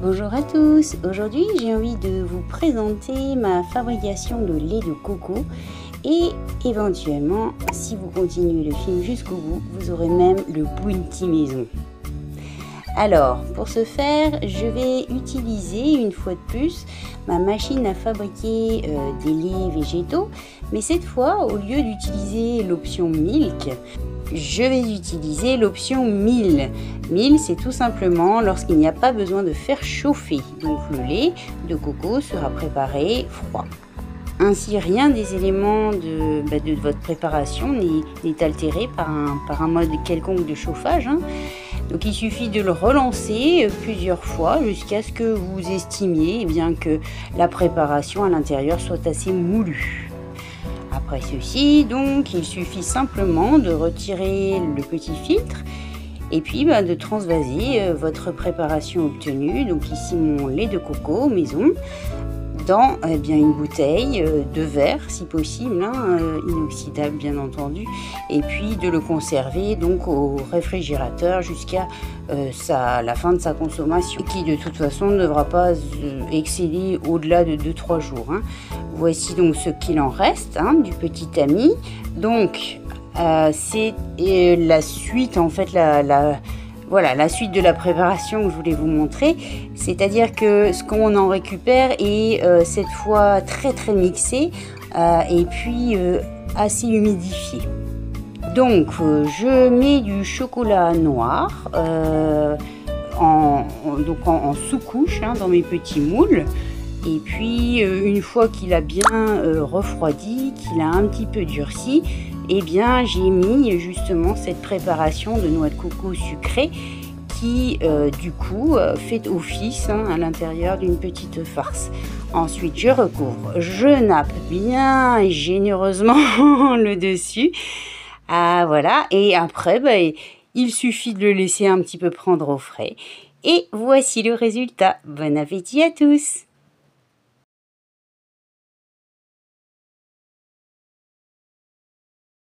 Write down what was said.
Bonjour à tous, aujourd'hui j'ai envie de vous présenter ma fabrication de lait de coco et éventuellement, si vous continuez le film jusqu'au bout, vous aurez même le bounty maison. Alors, pour ce faire, je vais utiliser une fois de plus ma machine à fabriquer des laits végétaux, mais cette fois, au lieu d'utiliser l'option Milk, je vais utiliser l'option 1000. 1000, c'est tout simplement lorsqu'il n'y a pas besoin de faire chauffer. Donc le lait de coco sera préparé froid. Ainsi, rien des éléments de votre préparation n'est altéré par un mode quelconque de chauffage. Donc il suffit de le relancer plusieurs fois jusqu'à ce que vous estimiez que la préparation à l'intérieur soit assez moulue. Après ceci, donc, il suffit simplement de retirer le petit filtre et puis de transvaser votre préparation obtenue, donc ici mon lait de coco maison, dans une bouteille de verre si possible, inoxydable bien entendu, et puis de le conserver donc au réfrigérateur jusqu'à la fin de sa consommation, qui de toute façon ne devra pas excéder au-delà de 2-3 jours. Voici donc ce qu'il en reste du petit ami. Donc c'est la suite en fait, voilà la suite de la préparation que je voulais vous montrer, c'est-à-dire que ce qu'on en récupère est cette fois très mixé et puis assez humidifié. Donc je mets du chocolat noir en sous-couche dans mes petits moules. Et puis une fois qu'il a bien refroidi, qu'il a un petit peu durci, j'ai mis justement cette préparation de noix de coco sucrée qui du coup fait office à l'intérieur d'une petite farce. Ensuite je recouvre, je nappe bien généreusement le dessus. Voilà, et après il suffit de le laisser un petit peu prendre au frais. Et voici le résultat. Bon appétit à tous!